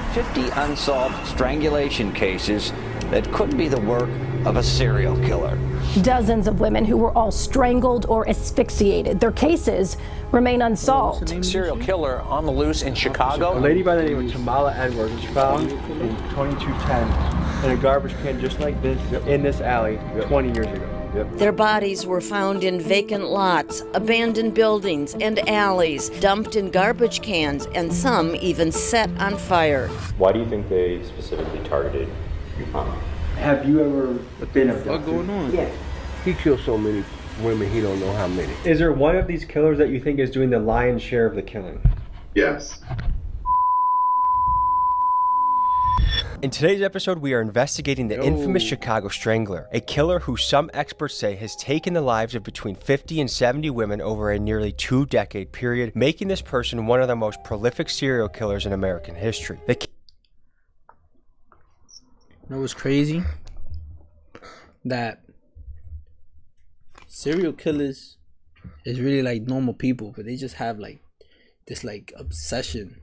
50 unsolved strangulation cases that could be the work of a serial killer. Dozens of women who were all strangled or asphyxiated. Their cases remain unsolved. Serial killer on the loose in Chicago. A lady by the name of Tamala Edwards was found in 2210 in a garbage can just like this in this alley 20 years ago. Their bodies were found in vacant lots, abandoned buildings, and alleys, dumped in garbage cans, and some even set on fire. Why do you think they specifically targeted your mom? Have you ever been abducted? What's going on? Yeah. He killed so many women, he don't know how many. Is there one of these killers that you think is doing the lion's share of the killing? Yes. In today's episode, we are investigating the infamous Chicago Strangler, a killer who some experts say has taken the lives of between 50 and 70 women over a nearly 2-decade period, making this person one of the most prolific serial killers in American history. You know what's crazy? That serial killers is really like normal people, but they just have like this like obsession.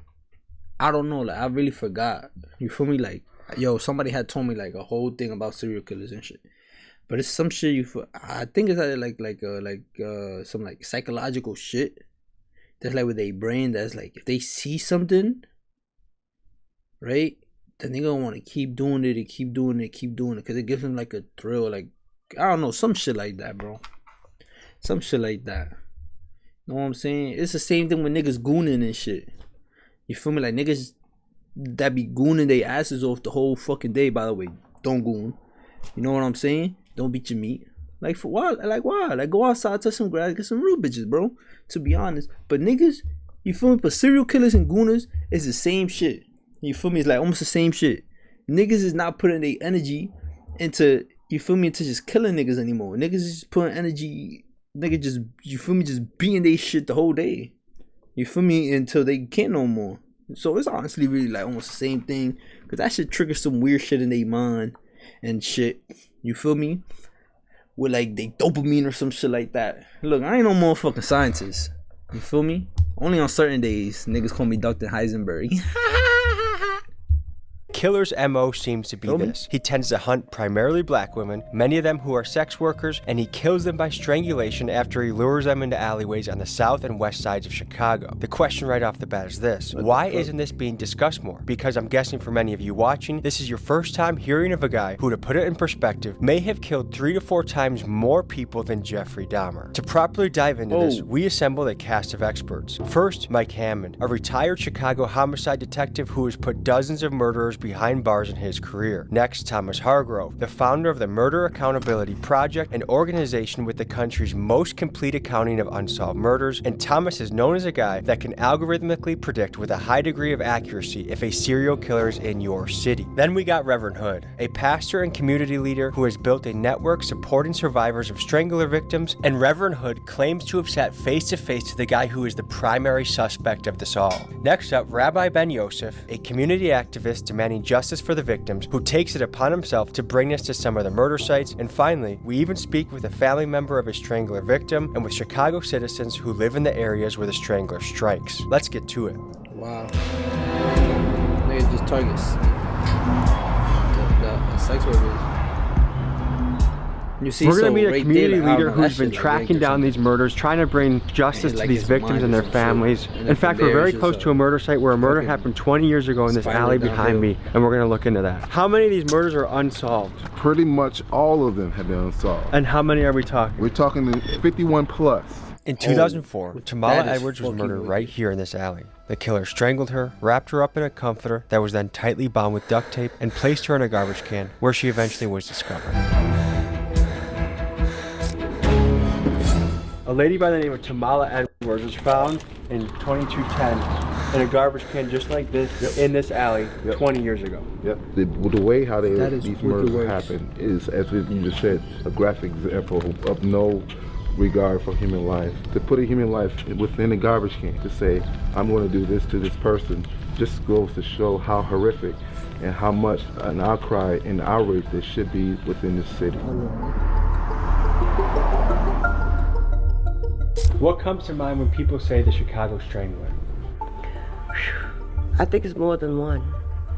I don't know, like I really forgot. You feel me? Like, yo, somebody had told me like a whole thing about serial killers and shit. But it's some shit you feel. I think it's some like psychological shit. That's like with their brain. That's like if they see something, right? Then they gonna want to keep doing it and keep doing it, because it gives them like a thrill. Like I don't know, some shit like that, bro. Some shit like that. Know what I'm saying? It's the same thing with niggas gooning and shit. You feel me? Like niggas that be gooning their asses off the whole fucking day. By the way, don't goon. You know what I'm saying? Don't beat your meat. Like for why? Like why? Like go outside, touch some grass, get some real bitches, bro. To be honest. But niggas, you feel me? But serial killers and gooners is the same shit. You feel me? It's like almost the same shit. Niggas is not putting their energy into, you feel me, into just killing niggas anymore. Niggas is just putting energy, nigga just, you feel me, just beating they shit the whole day. You feel me? Until they can't no more. So it's honestly really like almost the same thing. Because that shit triggers some weird shit in their mind and shit. You feel me? With like they dopamine or some shit like that. Look, I ain't no motherfucking scientist. You feel me? Only on certain days, niggas call me Dr. Heisenberg. Killer's MO seems to be this. He tends to hunt primarily black women, many of them who are sex workers, and he kills them by strangulation after he lures them into alleyways on the south and west sides of Chicago. The question right off the bat is this: why isn't this being discussed more? Because I'm guessing for many of you watching, this is your first time hearing of a guy who, to put it in perspective, may have killed 3 to 4 times more people than Jeffrey Dahmer. To properly dive into this, we assembled a cast of experts. First, Mike Hammond, a retired Chicago homicide detective who has put dozens of murderers behind bars in his career. Next, Thomas Hargrove, the founder of the Murder Accountability Project, an organization with the country's most complete accounting of unsolved murders, and Thomas is known as a guy that can algorithmically predict with a high degree of accuracy if a serial killer is in your city. Then we got Reverend Hood, a pastor and community leader who has built a network supporting survivors of strangler victims, and Reverend Hood claims to have sat face to face to the guy who is the primary suspect of this all. Next up, Rabbi Ben Yosef, a community activist demanding justice for the victims, who takes it upon himself to bring us to some of the murder sites. And finally, we even speak with a family member of a strangler victim and with Chicago citizens who live in the areas where the strangler strikes. Let's get to it. Wow. Niggas just targets the sex workers. You see, we're going to meet a community leader who's been tracking down these murders, trying to bring justice to these victims and their families. In fact, we're very close to a murder site where a murder happened 20 years ago in this alley behind me, and we're going to look into that. How many of these murders are unsolved? Pretty much all of them have been unsolved. And how many are we talking? We're talking 51 plus. In 2004, Tamala Edwards was murdered right here in this alley. The killer strangled her, wrapped her up in a comforter that was then tightly bound with duct tape, and placed her in a garbage can, where she eventually was discovered. A lady by the name of Tamala Edwards was found in 2210 in a garbage can just like this in this alley 20 years ago. Yep. The way how these murders happen is, as you just said, a graphic example of no regard for human life. To put a human life within a garbage can, to say, I'm going to do this to this person, just goes to show how horrific and how much an outcry and outrage there should be within this city. What comes to mind when people say the Chicago Strangler? I think it's more than one.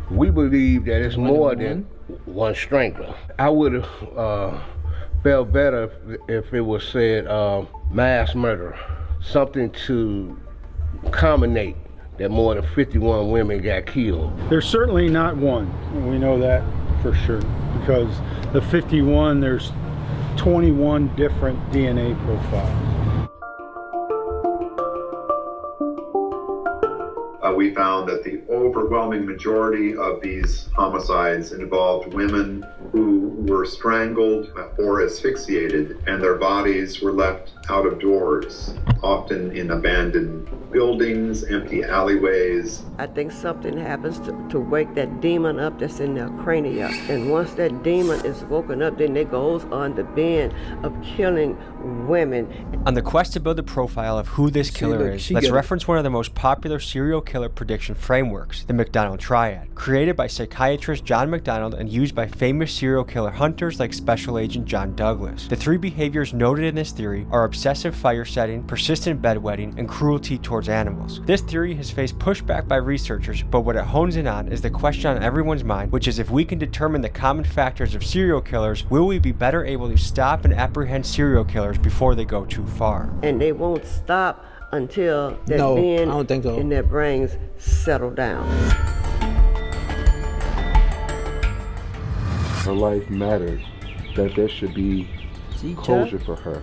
We believe that it's more than one strangler. I would have felt better if it was said mass murder, something to culminate that more than 51 women got killed. There's certainly not one. We know that for sure, because the 51, there's 21 different DNA profiles. We found that the overwhelming majority of these homicides involved women who were strangled or asphyxiated, and their bodies were left out of doors, often in abandoned buildings, empty alleyways. I think something happens to wake that demon up that's in their cranium. And once that demon is woken up, then it goes on the bend of killing women. On the quest to build a profile of who this killer is, let's reference one of the most popular serial killer prediction frameworks, the McDonald Triad, created by psychiatrist John McDonald and used by famous serial killer hunters like Special Agent John Douglas. The three behaviors noted in this theory are obsessive fire setting, persistent bedwetting, and cruelty towards animals. This theory has faced pushback by researchers, but what it hones in on is the question on everyone's mind, which is if we can determine the common factors of serial killers, will we be better able to stop and apprehend serial killers before they go too far? And they won't stop until that bend in their brains settle down. Her life matters, that there should be closure for her,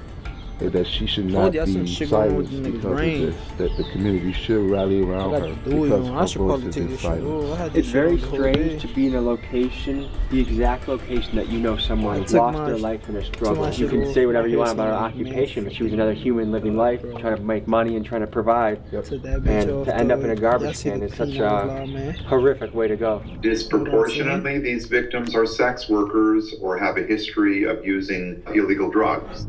that she should not be silenced because of this, that the community should rally around her because her voice has been silenced. It's very strange to be in a location, the exact location that you know someone lost their life in a struggle. You can say whatever you want about her occupation, but she was another human living life, trying to make money and trying to provide. And to end up in a garbage can is such a horrific way to go. Disproportionately, these victims are sex workers or have a history of using illegal drugs.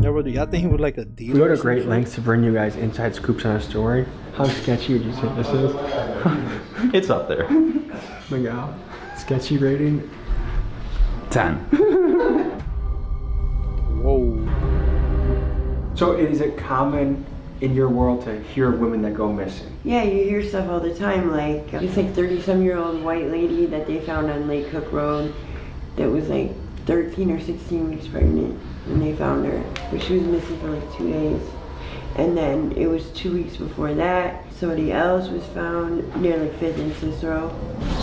I think he was like a dealer. We go to great lengths to bring you guys inside scoops on a story. How sketchy would you say this is? It's up there. Miguel, sketchy rating? 10. Whoa. So is it common in your world to hear women that go missing? Yeah, you hear stuff all the time, like this 30-some-year-old white lady that they found on Lake Cook Road that was like 13 or 16 weeks pregnant when they found her, but she was missing for like 2 days. And then it was 2 weeks before that, somebody else was found near like 5th and Cicero.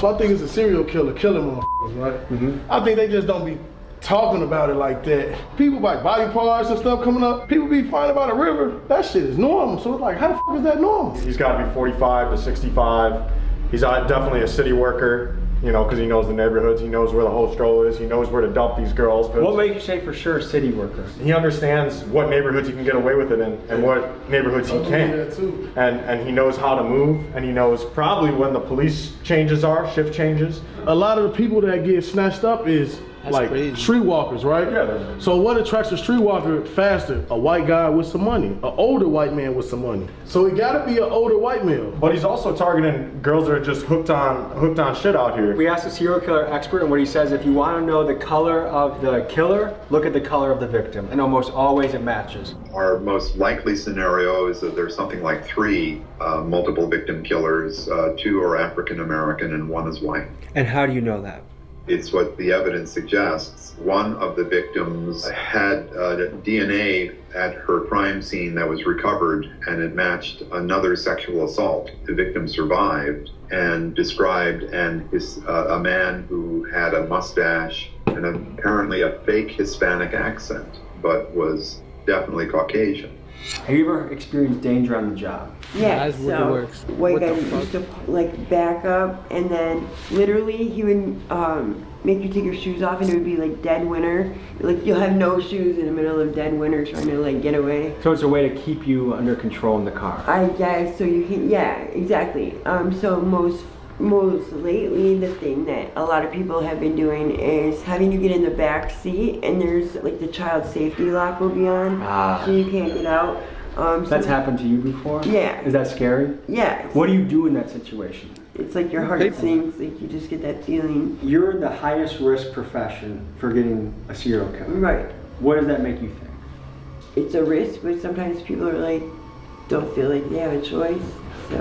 So I think it's a serial killer killing motherfuckers, right? Mm-hmm. I think they just don't be talking about it like that. People buy body parts and stuff coming up. People be finding about a river. That shit is normal. So it's like, how the fuck is that normal? He's got to be 45 to 65. He's definitely a city worker, you know, because he knows the neighborhoods. He knows where the whole stroll is. He knows where to dump these girls. What makes you say for sure city worker? He understands what neighborhoods he can get away with it in and what neighborhoods he can't. And he knows how to move, and he knows probably when the police changes are, shift changes. A lot of the people that get snatched up is like streetwalkers, right? Yeah. So what attracts a streetwalker faster? A white guy with some money, an older white man with some money. So it gotta be an older white male. But he's also targeting girls that are just hooked on shit out here. We asked a serial killer expert, and what he says, if you want to know the color of the killer, look at the color of the victim, and almost always it matches. Our most likely scenario is that there's something like 3 multiple victim killers. 2 are African American and 1 is white. And how do you know that? It's what the evidence suggests. One of the victims had DNA at her crime scene that was recovered, and it matched another sexual assault. The victim survived and described a man who had a mustache and apparently a fake Hispanic accent, but was definitely Caucasian. Have you ever experienced danger on the job? Yeah, so white guy used to like back up, and then literally he would make you take your shoes off, and it would be like dead winter. Like you'll have no shoes in the middle of dead winter trying to like get away. So it's a way to keep you under control in the car. I guess, so you can, yeah, exactly. So most lately, the thing that a lot of people have been doing is having you get in the back seat, and there's like the child safety lock will be on, so you can't get out. That's happened to you before? Yeah. Is that scary? Yeah. What do you do in that situation? It's like your heart sinks, like you just get that feeling. You're the highest risk profession for getting a serial killer. Right. What does that make you think? It's a risk, but sometimes people are like, don't feel like they have a choice. So.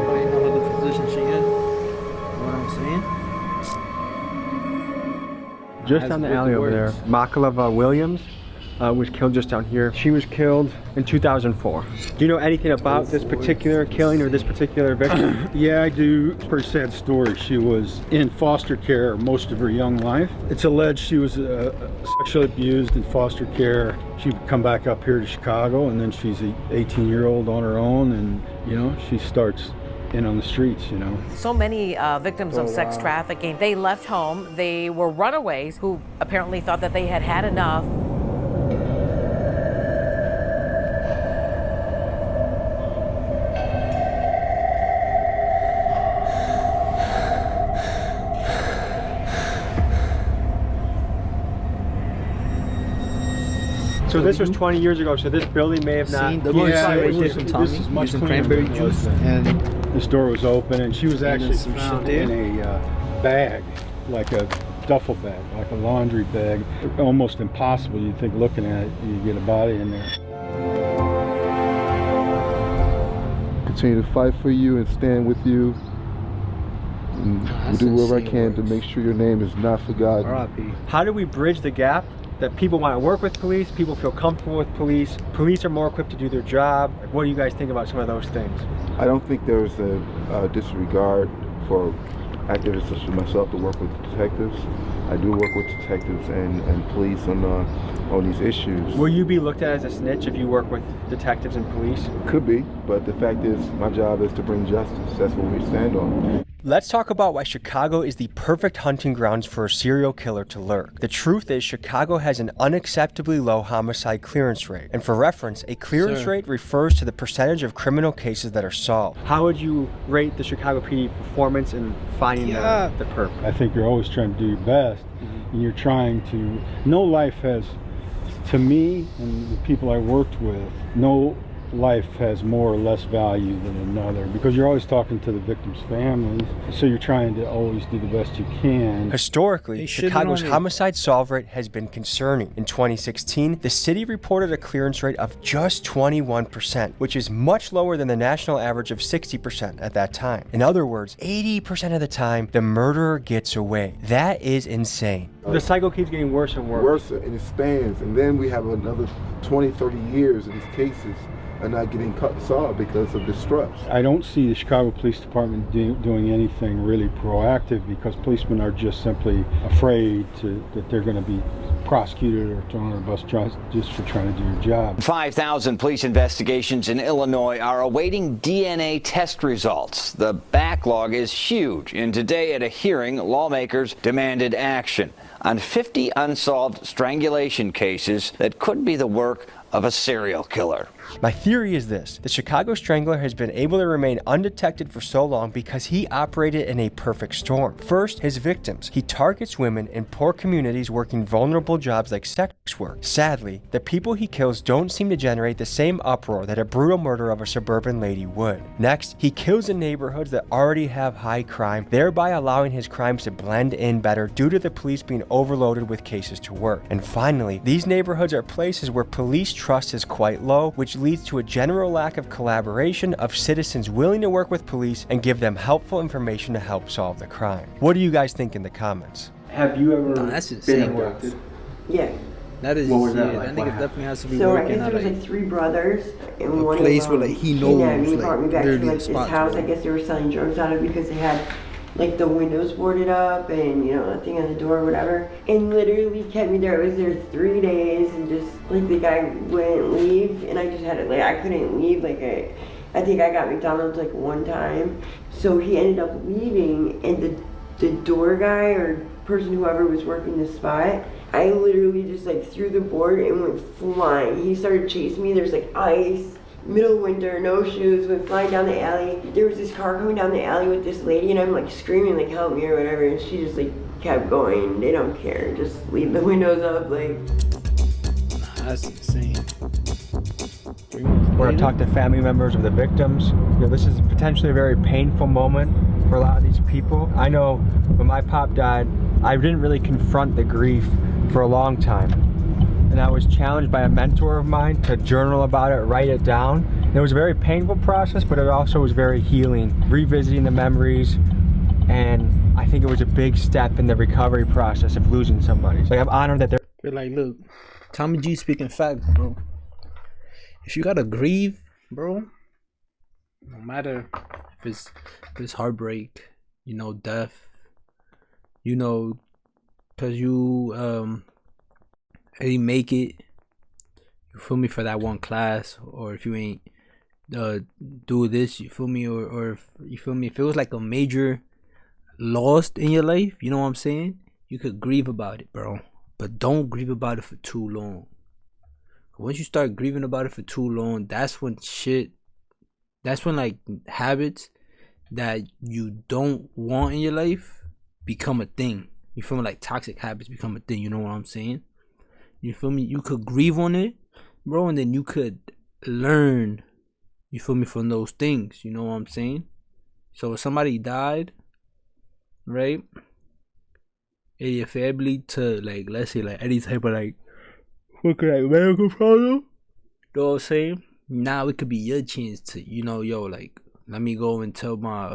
Nobody knows the position she in. You know what I'm saying? Just down the alley over there, Makalova Williams was killed just down here. She was killed in 2004. Do you know anything about this particular killing or this particular victim? Yeah, I do. Pretty sad story. She was in foster care most of her young life. It's alleged she was sexually abused in foster care. She would come back up here to Chicago, and then she's an 18-year-old on her own, and you know, she starts in on the streets, you know. So many victims of sex trafficking, they left home. They were runaways who apparently thought that they had had enough. So this was 20 years ago, so this building may have not... This is much cranberry juice, and this door was open, and she was actually found in a bag, like a duffel bag, like a laundry bag. Almost impossible. You'd think looking at it, you get a body in there. Continue to fight for you and stand with you. And we'll do whatever I can to make sure your name is not forgotten. How do we bridge the gap that people want to work with police, people feel comfortable with police are more equipped to do their job? What do you guys think about some of those things? I don't think there's a disregard for activists such as myself to work with detectives. I do work with detectives and police on these issues. Will you be looked at as a snitch if you work with detectives and police? Could be, but the fact is my job is to bring justice. That's what we stand on. Let's talk about why Chicago is the perfect hunting grounds for a serial killer to lurk. The truth is, Chicago has an unacceptably low homicide clearance rate. And for reference, a clearance rate refers to the percentage of criminal cases that are solved. How would you rate the Chicago PD performance in finding the perp? I think you're always trying to do your best, and you're trying to... No life has, to me and the people I worked with, no life has more or less value than another, because you're always talking to the victims' families, so you're trying to always do the best you can. Historically, Chicago's homicide solve rate has been concerning. In 2016, the city reported a clearance rate of just 21%, which is much lower than the national average of 60% at that time. In other words, 80% of the time, the murderer gets away. That is insane. The cycle keeps getting worse and worse. Worse, and it spans, and then we have another 20, 30 years of these cases are not getting solved because of distrust. I don't see the Chicago Police Department doing anything really proactive, because policemen are just simply afraid that they're going to be prosecuted or thrown on a bus just for trying to do your job. 5,000 police investigations in Illinois are awaiting DNA test results. The backlog is huge, and today at a hearing, lawmakers demanded action on 50 unsolved strangulation cases that could be the work of a serial killer. My theory is this: the Chicago Strangler has been able to remain undetected for so long because he operated in a perfect storm. First, his victims. He targets women in poor communities working vulnerable jobs like sex work. Sadly, the people he kills don't seem to generate the same uproar that a brutal murder of a suburban lady would. Next, he kills in neighborhoods that already have high crime, thereby allowing his crimes to blend in better due to the police being overloaded with cases to work. And finally, these neighborhoods are places where police trust is quite low, which leads to a general lack of collaboration of citizens willing to work with police and give them helpful information to help solve the crime. What do you guys think in the comments? Have you ever that's insane been abducted? Yeah. That is, what was that like? That nigga definitely has to be so working I guess there was like 3 brothers, and a one place of where them, like he knows brought me back to like this house. I guess they were selling drugs out of, because they had like the windows boarded up and, you know, a thing on the door or whatever, and literally kept me there. I was there 3 days, and just like the guy wouldn't leave, and I just had it, like I couldn't leave. Like I think I got McDonald's like one time, so he ended up leaving, and the door guy or person, whoever was working the spot, I literally just like threw the board and went flying. He started chasing me. There's like ice, middle of winter, no shoes, went flying down the alley. There was this car coming down the alley with this lady, and I'm like screaming like help me or whatever, and she just like kept going. They don't care, just leave the windows up. Like, that's insane. We're going to talk to family members of the victims. You know, this is potentially a very painful moment for a lot of these people. I know when my pop died, I didn't really confront the grief for a long time. And I was challenged by a mentor of mine to journal about it, write it down. It was a very painful process, but it also was very healing, revisiting the memories, and I think it was a big step in the recovery process of losing somebody. So I'm honored that But like, look, Tommy G speaking facts, bro. If you gotta grieve, bro, no matter if it's heartbreak, you know, death, you know, cause you ain't make it, you feel me, for that one class, or if you ain't do this, you feel me, or if, you feel me, if it was like a major loss in your life, you know what I'm saying, you could grieve about it, bro, but don't grieve about it for too long. Once you start grieving about it for too long, that's when like habits that you don't want in your life become a thing. You feel me? Like toxic habits become a thing, you know what I'm saying? You feel me? You could grieve on it, bro, and then you could learn, you feel me, from those things, you know what I'm saying? So if somebody died, right, in your family, to like, let's say like any type of like fucking like medical problem, you know what I'm saying? Now it could be your chance to, you know, yo, like, let me go and tell my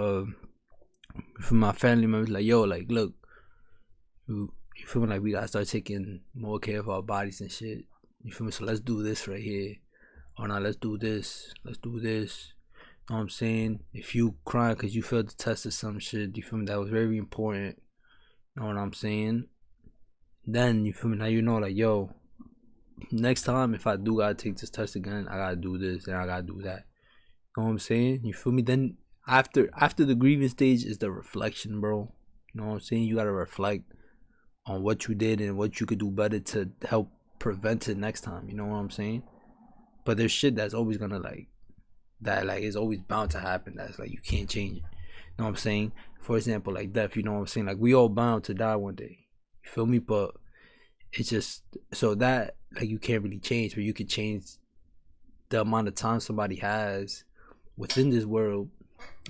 for my family members, like, yo, like, look, you feel me, like, we gotta start taking more care of our bodies and shit, you feel me? So let's do this right here, or now let's do this, you know what I'm saying? If you crying because you failed the test or some shit, you feel me, that was very important, you know what I'm saying? Then, you feel me, now you know, like, yo, next time if I do gotta take this test again, I gotta do this and I gotta do that, you know what I'm saying? You feel me? Then after the grieving stage is the reflection, bro, you know what I'm saying? You gotta reflect on what you did and what you could do better to help prevent it next time, you know what I'm saying? But there's shit that's always gonna like, that like is always bound to happen, that's like you can't change it, you know what I'm saying? For example, like death, you know what I'm saying? Like we all bound to die one day, you feel me? But it's just, so that like you can't really change, but you can change the amount of time somebody has within this world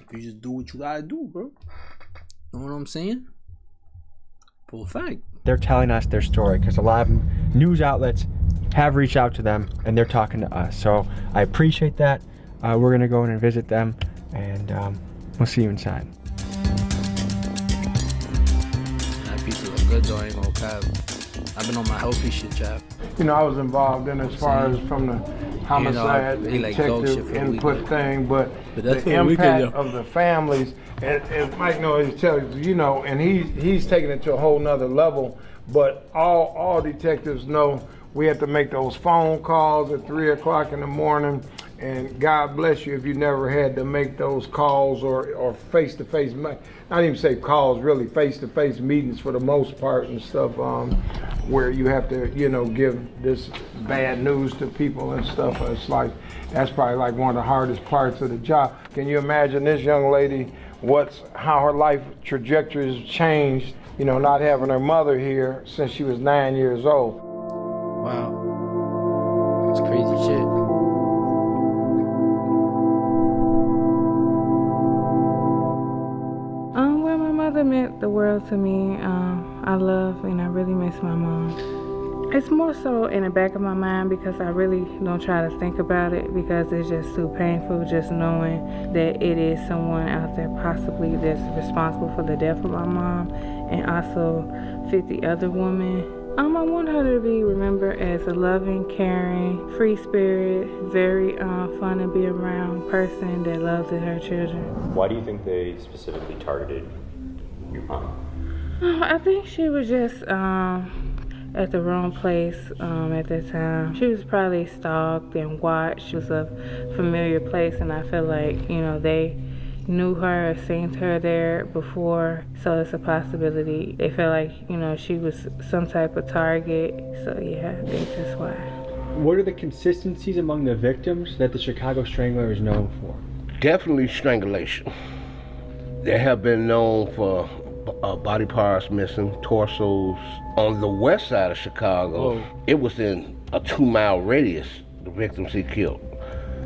if you just do what you gotta do, bro. Know what I'm saying? Full fact. they're telling us their story, because a lot of news outlets have reached out to them and they're talking to us. So I appreciate that. We're gonna go in and visit them, and we'll see you inside. That pizza look good though, I ain't gonna cap. I've been on my healthy shit, chap. You know, I was involved in as far as from the homicide, you know, detective input thing, but the impact of the families, and Mike knows, he tells you know, and he's taking it to a whole nother level, but all detectives know we have to make those phone calls at 3 o'clock in the morning, and God bless you if you never had to make those calls or face-to-face, not even say calls, really face-to-face meetings for the most part and stuff, where you have to, you know, give this bad news to people and stuff. It's like, that's probably like one of the hardest parts of the job. Can you imagine this young lady, how her life trajectory has changed, you know, not having her mother here since she was 9 years old. Wow, that's crazy shit. Well, my mother meant the world to me. I love and I really miss my mom. It's more so in the back of my mind because I really don't try to think about it, because it's just too painful just knowing that it is someone out there possibly that's responsible for the death of my mom, and also 50 other women. I want her to be remembered as a loving, caring, free spirit, very fun to be around person that loves her children. Why do you think they specifically targeted your mom? I think she was just at the wrong place at that time. She was probably stalked and watched. It was a familiar place, and I feel like, you know, they knew her or seen her there before, so it's a possibility. They felt like, you know, she was some type of target, so yeah, I think that's why. What are the consistencies among the victims that the Chicago Strangler is known for? Definitely strangulation. They have been known for body parts missing, torsos. On the west side of Chicago, it was in a 2-mile radius, the victims he killed.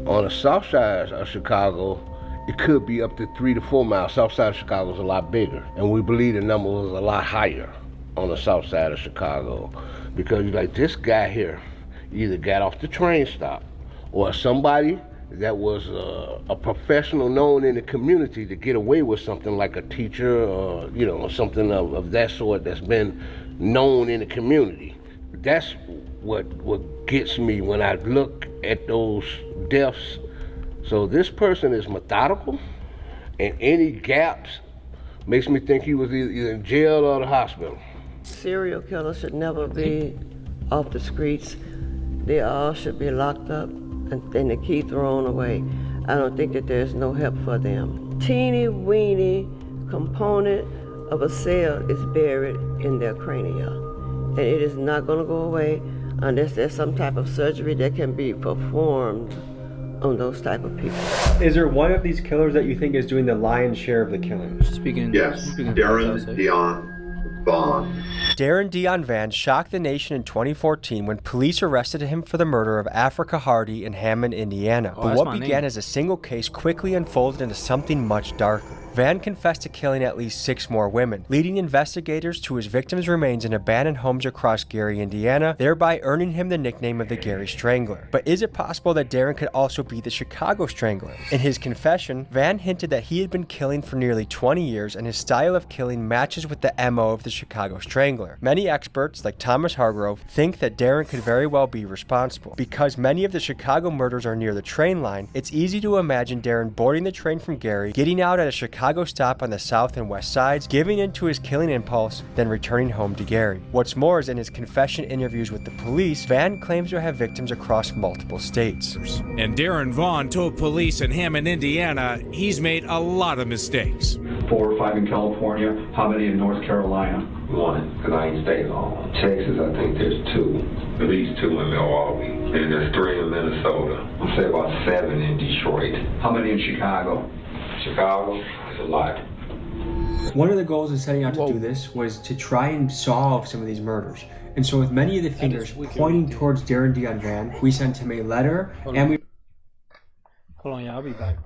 On the south side of Chicago, it could be up to 3 to 4 miles. South side of Chicago is a lot bigger, and we believe the number was a lot higher on the south side of Chicago, because like this guy here either got off the train stop or somebody that was a professional known in the community to get away with something like a teacher or, you know, something of that sort that's been known in the community. That's what gets me when I look at those deaths. So this person is methodical, and any gaps makes me think he was either in jail or the hospital. Serial killers should never be off the streets. They all should be locked up and the key thrown away. I don't think that there's no help for them. Teeny weeny component of a cell is buried in their crania, and it is not going to go away unless there's some type of surgery that can be performed on those type of people. Is there one of these killers that you think is doing the lion's share of the killing? Yes, Darren Dion Vaughn. Darren Dion Van shocked the nation in 2014 when police arrested him for the murder of Africa Hardy in Hammond, Indiana. But what began as a single case quickly unfolded into something much darker. Van confessed to killing at least 6 more women, leading investigators to his victims' remains in abandoned homes across Gary, Indiana, thereby earning him the nickname of the Gary Strangler. But is it possible that Darren could also be the Chicago Strangler? In his confession, Van hinted that he had been killing for nearly 20 years and his style of killing matches with the MO of the Chicago Strangler. Many experts, like Thomas Hargrove, think that Darren could very well be responsible. Because many of the Chicago murders are near the train line, it's easy to imagine Darren boarding the train from Gary, getting out at a Chicago stop on the south and west sides, giving in to his killing impulse, then returning home to Gary. What's more is in his confession interviews with the police, Van claims to have victims across multiple states. And Darren Vaughn told police in Hammond, Indiana, he's made a lot of mistakes. 4 or 5 in California. How many in North Carolina? 1, because I ain't stayed long. Texas, I think there's 2. At least 2 in Milwaukee. And there's 3 in Minnesota. I'll say about 7 in Detroit. How many in Chicago? Chicago? A lot. One of the goals of setting out to do this was to try and solve some of these murders. And so with many of the fingers pointing towards Darren Dion Van, we sent him a letter and we... Hold on, yeah, I'll be back.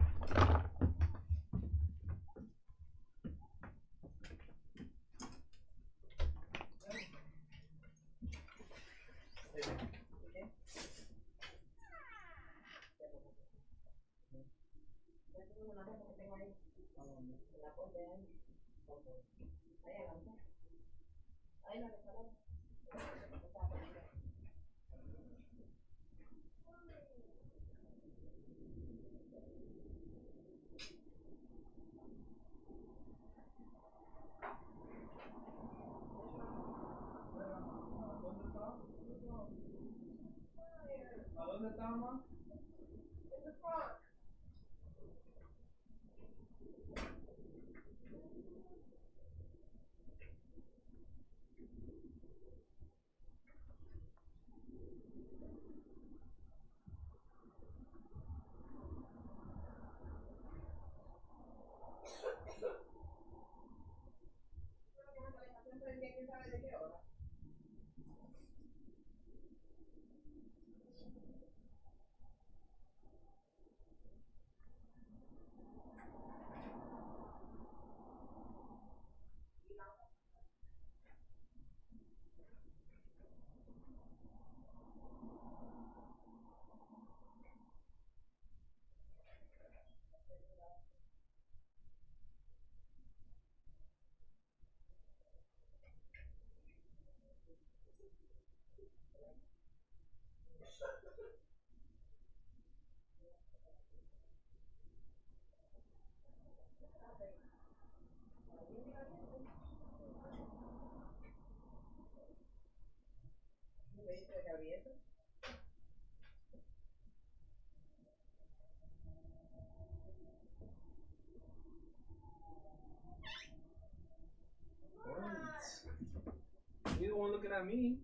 You the one looking at me.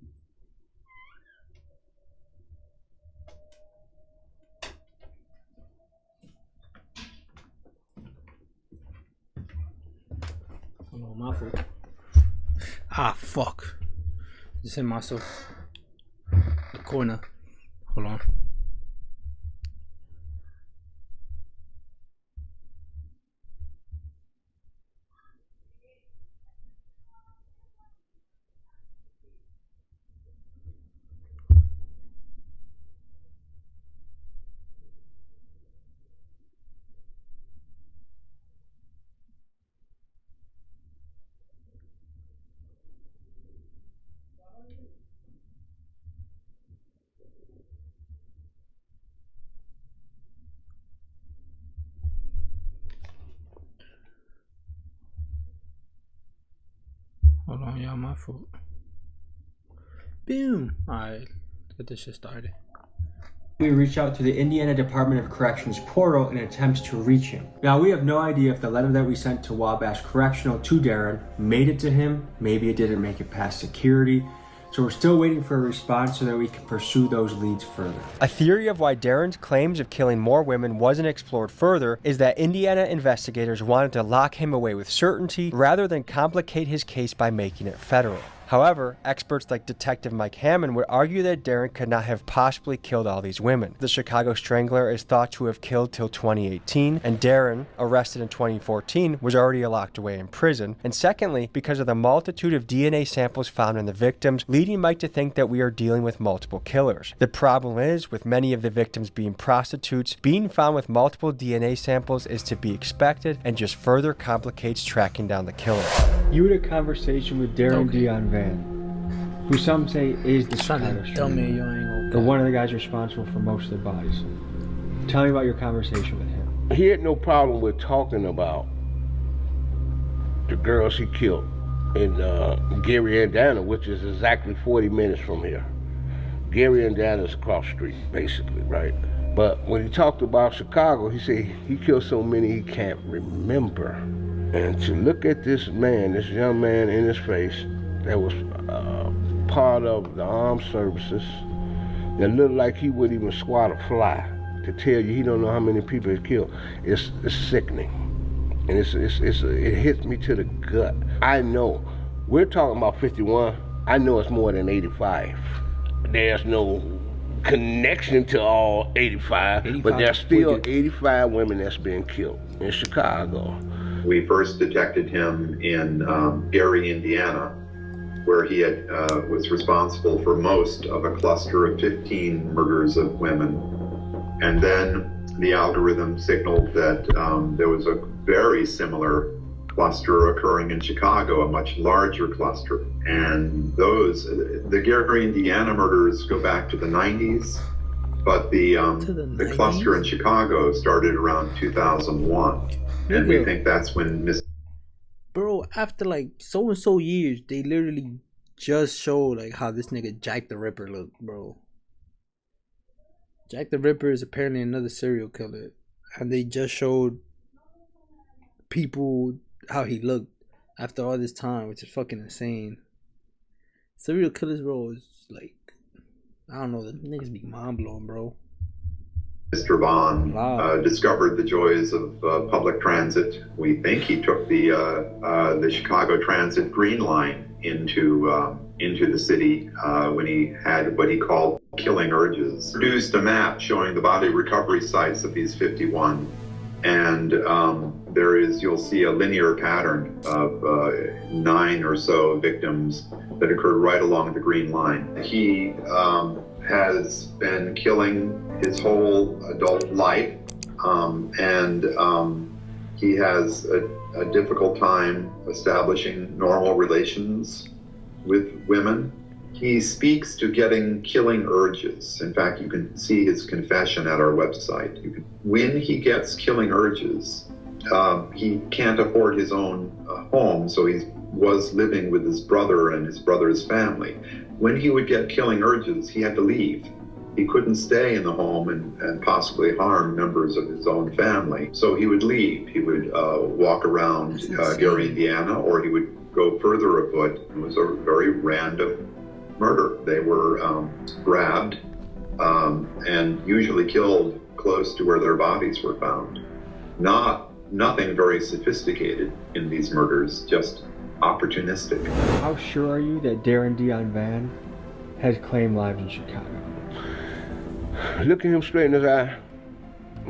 Hold on, my fault. Ah, fuck. Just hit myself. The corner. Hold on. Yeah, my fault. Boom. Alright, get this shit started. We reached out to the Indiana Department of Corrections portal in attempts to reach him. Now, we have no idea if the letter that we sent to Wabash Correctional to Darren made it to him. Maybe it didn't make it past security. So we're still waiting for a response so that we can pursue those leads further. A theory of why Darren's claims of killing more women wasn't explored further is that Indiana investigators wanted to lock him away with certainty rather than complicate his case by making it federal. However, experts like Detective Mike Hammond would argue that Darren could not have possibly killed all these women. The Chicago Strangler is thought to have killed till 2018, and Darren, arrested in 2014, was already locked away in prison. And secondly, because of the multitude of DNA samples found in the victims, leading Mike to think that we are dealing with multiple killers. The problem is, with many of the victims being prostitutes, being found with multiple DNA samples is to be expected and just further complicates tracking down the killer. You had a conversation with Darren Dion Van, who some say is the Chicago Strangler, but one of the guys responsible for most of the bodies. Tell me about your conversation with him. He had no problem with talking about the girls he killed in Gary, Indiana, which is exactly 40 minutes from here. Gary, Indiana is across the street, basically, right? But when he talked about Chicago, he said he killed so many he can't remember. And to look at this man, this young man in his face, that was part of the armed services, that looked like he wouldn't even swat a fly, to tell you he don't know how many people he killed, it's sickening. And it hits me to the gut. I know, we're talking about 51, I know it's more than 85. There's no connection to all 85, but there's still 85 women that's been killed in Chicago. We first detected him in Gary, Indiana, where he was responsible for most of a cluster of 15 murders of women. And then the algorithm signaled that there was a very similar cluster occurring in Chicago, a much larger cluster. And the Gary, Indiana murders go back to the 90s, but the cluster in Chicago started around 2001. And we think that's when Bro, after like so and so years, they literally just showed like how this nigga Jack the Ripper looked, bro. Jack the Ripper is apparently another serial killer, and they just showed people how he looked after all this time, which is fucking insane. Serial killers, bro, is like, I don't know, the niggas be mind blowing, bro. Mr. Vaughn discovered the joys of public transit. We think he took the Chicago Transit Green Line into the city when he had what he called killing urges. Produced a map showing the body recovery sites of these 51, and you'll see a linear pattern of 9 or so victims that occurred right along the Green Line. He has been killing his whole adult life, and he has a difficult time establishing normal relations with women. He speaks to getting killing urges. In fact, you can see his confession at our website. When he gets killing urges, he can't afford his own home, so he was living with his brother and his brother's family. When he would get killing urges, he had to leave. He couldn't stay in the home and possibly harm members of his own family. So he would leave. He would walk around Gary, Indiana, or he would go further afoot. It was a very random murder. They were grabbed and usually killed close to where their bodies were found. Nothing very sophisticated in these murders, just opportunistic. How sure are you that Darren Dion Van has claimed lives in Chicago? Look at him straight in his eye.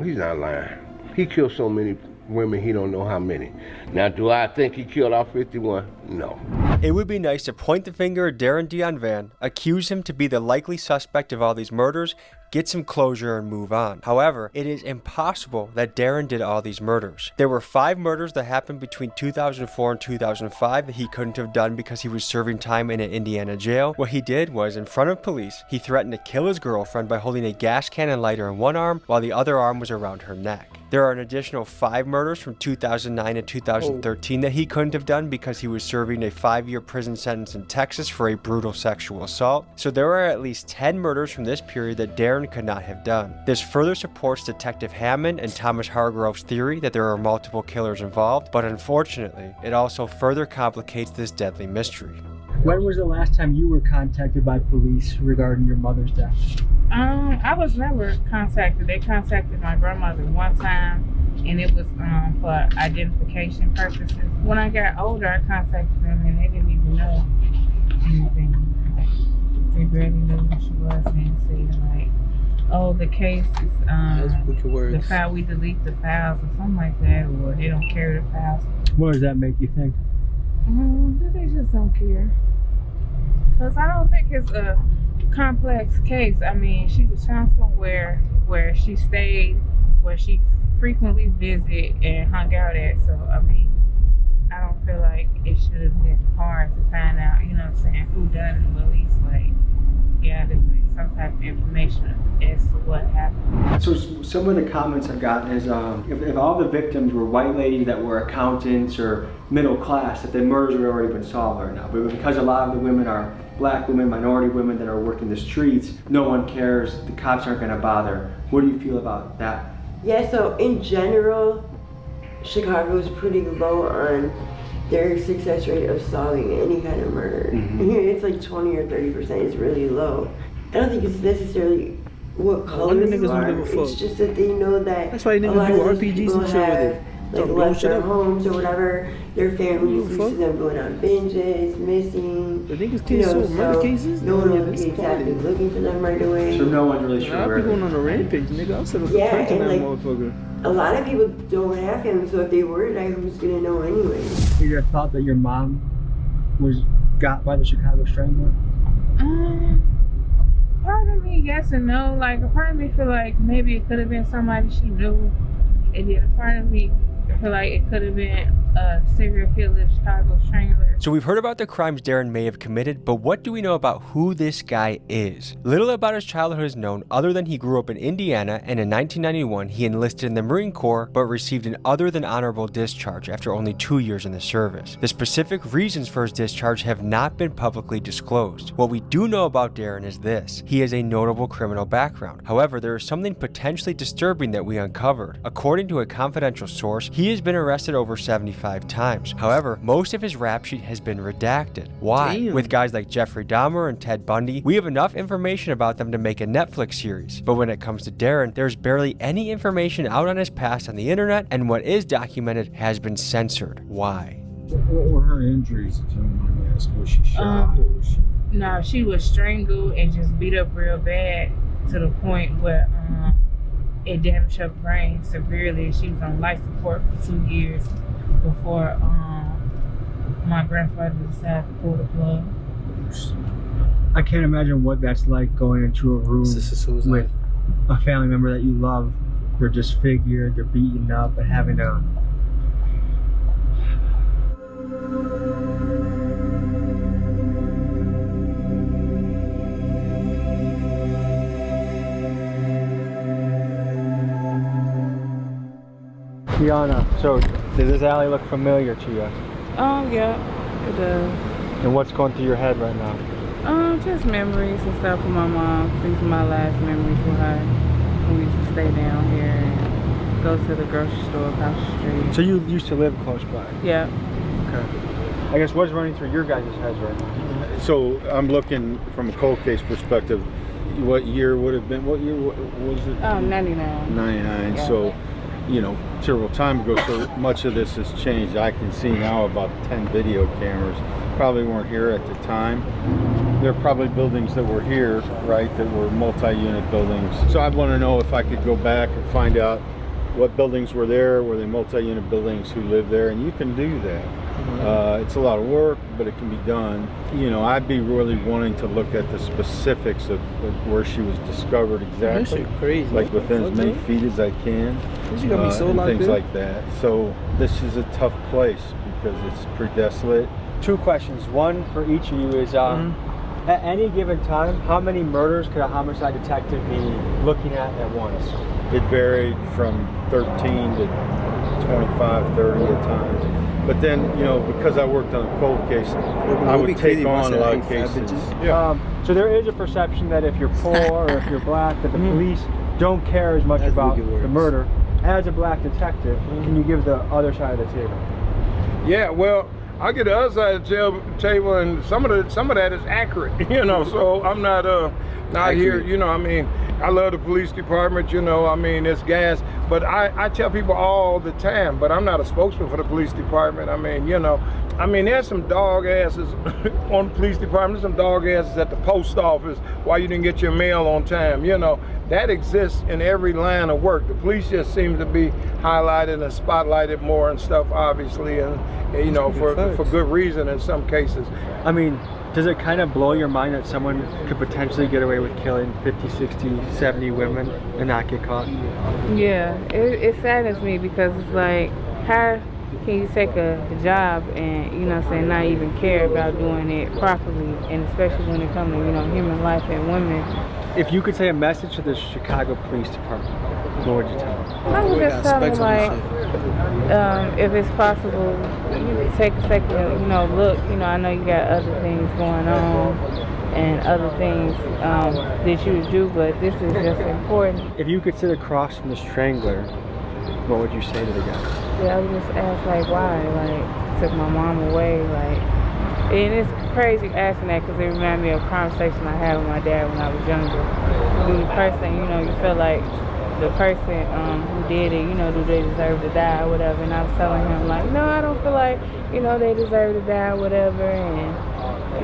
He's not lying. He killed so many women, he don't know how many. Now, do I think he killed all 51? No. It would be nice to point the finger at Darren Dion Van, accuse him to be the likely suspect of all these murders, get some closure and move on. However, it is impossible that Darren did all these murders. There were 5 murders that happened between 2004 and 2005 that he couldn't have done because he was serving time in an Indiana jail. What he did was, in front of police, he threatened to kill his girlfriend by holding a gas can and lighter in one arm while the other arm was around her neck. There are an additional 5 murders from 2009 and 2013 that he couldn't have done because he was serving a 5-year prison sentence in Texas for a brutal sexual assault. So there are at least 10 murders from this period that Darren could not have done. This further supports Detective Hammond and Thomas Hargrove's theory that there are multiple killers involved, but unfortunately, it also further complicates this deadly mystery. When was the last time you were contacted by police regarding your mother's death? I was never contacted. They contacted my grandmother one time, and it was for identification purposes. When I got older, I contacted them, and they didn't even know anything. They barely knew who she was, and said like, "Oh, the case is the file. We delete the files or something like that, or they don't carry the files." What does that make you think? They just don't care. Because I don't think it's a complex case. I mean, she was found somewhere where she stayed, where she frequently visited and hung out at. So, I mean, I don't feel like it should have been hard to find out, you know what I'm saying, who done it, or at least, like, gather like, some type of information as to what happened. So some of the comments I've gotten is if all the victims were white ladies that were accountants or middle class, that the murders would have already been solved right now. But because a lot of the women are black women, minority women that are working the streets, no one cares, the cops aren't going to bother. What do you feel about that? Yeah, so in general, Chicago is pretty low on their success rate of solving any kind of murder. It's like 20 or 30%. It's really low. I don't think it's necessarily what colors are. It's just that they know that that's why they a lot do of these RPGs people and shit with have it. like left their homes or whatever. Their families used to them going on binges, missing. The niggas can't solve murder cases. No one will be exactly looking for them right away. So no one's really sure I'll where be going on a rampage, nigga. I'll set up a Yeah, prank on and that like motherfucker. a lot of people don't have families, so if they were to die, who's gonna know anyway? You ever thought that your mom was got by the Chicago Strangler? Part of me yes and no. Like a part of me feel like maybe it could have been somebody she knew, and then a part of me feel like it could have been a serial killer, Chicago Strangler. So we've heard about the crimes Darren may have committed, but what do we know about who this guy is? Little about his childhood is known other than he grew up in Indiana, and in 1991 he enlisted in the Marine Corps but received an other than honorable discharge after only 2 years in the service. The specific reasons for his discharge have not been publicly disclosed. What we do know about Darren is this: he has a notable criminal background. However, there is something potentially disturbing that we uncovered. According to a confidential source, he has been arrested over 75 times. However, most of his rap sheet has been redacted. Why? Damn. With guys like Jeffrey Dahmer and Ted Bundy, we have enough information about them to make a Netflix series. But when it comes to Darren, there's barely any information out on his past on the internet, and what is documented has been censored. Why? What were her injuries, if you don't mind me asking? Was she shot or was she... No, she was strangled and just beat up real bad to the point where it damaged her brain severely. She was on life support for 2 years before my grandfather decided to pull the plug. I can't imagine what that's like, going into a room with a family member that you love. They're disfigured, they're beaten up, and having to... Kiana, so does this alley look familiar to you? Yeah, it does. And what's going through your head right now? Just memories and stuff with my mom. These are my last memories with her. We used to stay down here and go to the grocery store across the street. So you used to live close by? Yeah. Okay. I guess what's running through your guys' heads right now? So I'm looking from a cold case perspective. What year would have been? What year was it? 99. 99. Yeah. So, you know, several time ago. So much of this has changed. I can see now about 10 video cameras. Probably weren't here at the time. There are probably buildings that were here, right, that were multi-unit buildings. So I want to know if I could go back and find out what buildings were there, were they multi-unit buildings, who lived there, and you can do that. It's a lot of work, but it can be done. You know, I'd be really wanting to look at the specifics of where she was discovered exactly. That shit crazy. Like within as many feet as I can. You got me so and things in. like that. So this is a tough place because it's pretty desolate. 2 questions. One for each of you is, at any given time, how many murders could a homicide detective be looking at once? It varied from 13 to 25, 30 at times. But then, you know, because I worked on a cold case, I would take on a lot of cases. So there is a perception that if you're poor or if you're black, that the police don't care as much about the murder. As a black detective, can you give the other side of the table? Yeah, well, I get the other side of the table, and some of that is accurate, you know. So I'm not here, you know. I mean, I love the police department, you know. I mean, it's gas, but I tell people all the time, but I'm not a spokesman for the police department. I mean, you know, I mean, there's some dog asses on the police department, some dog asses at the post office. Why you didn't get your mail on time, you know. That exists in every line of work. The police just seem to be highlighted and spotlighted more and stuff, obviously, and you know, for good reason in some cases. I mean, does it kind of blow your mind that someone could potentially get away with killing 50, 60, 70 women and not get caught? Yeah, it saddens me because it's like, how can you take a job and, you know, say not even care about doing it properly, and especially when it comes to, you know, human life and women. If you could say a message to the Chicago Police Department, what would you tell them? I would just tell them, like, if it's possible, take a second, you know, look, you know, I know you got other things going on and other things that you would do, but this is just important. If you could sit across from the strangler, what would you say to the guy? Yeah, I would just ask, like, why? Like, took my mom away, like, and it's crazy asking that because it reminded me of a conversation I had with my dad when I was younger. The person, you know, you feel like the person who did it, you know, do they deserve to die or whatever? And I was telling him, like, no, I don't feel like, you know, they deserve to die or whatever. And,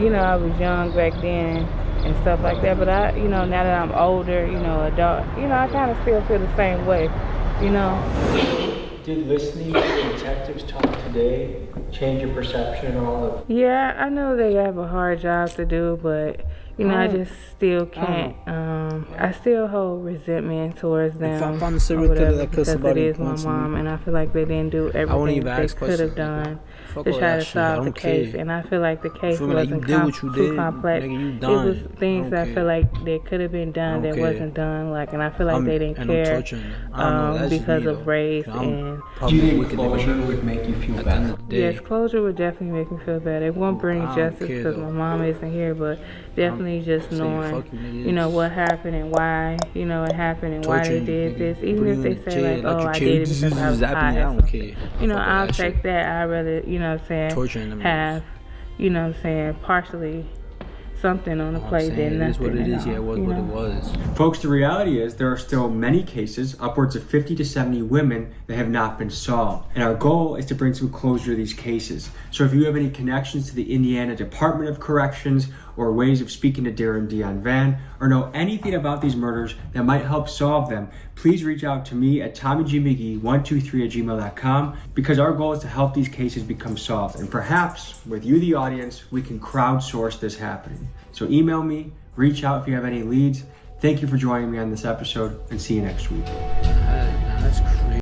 you know, I was young back then and stuff like that. But I, you know, now that I'm older, you know, adult, you know, I kind of still feel the same way, you know. Did listening to detectives talk today change your perception at all? Yeah, I know they have a hard job to do, but, you know, I just still can't. I still hold resentment towards them. If I found a serial killer that cussed about it is my mom, and I feel like they didn't do everything they could have done to try to solve the case. And I feel like the case wasn't too complex. It was things that I feel like that could have been done that wasn't done. Like, and I feel like they didn't care because of race. And do you think closure would make you feel better? Yes, closure would definitely make me feel better. It won't bring justice because my mom isn't here, but definitely just knowing, you know, what happened and why, you know, it happened and why they did this. Even if they say, like, oh, I did it because I was high. I don't care. You know, I'll take that. I'd rather, you know what I'm saying, have, you know what I'm saying, partially something on the plate than nothing. It is what it is. Yeah, it was what it was. Folks, the reality is there are still many cases, upwards of 50 to 70 women, that have not been solved. And our goal is to bring some closure to these cases. So if you have any connections to the Indiana Department of Corrections or ways of speaking to Darren Dion Van or know anything about these murders that might help solve them, please reach out to me at TommyGMcGee123@gmail.com, because our goal is to help these cases become solved. And perhaps with you, the audience, we can crowdsource this happening. So email me, reach out if you have any leads. Thank you for joining me on this episode, and see you next week.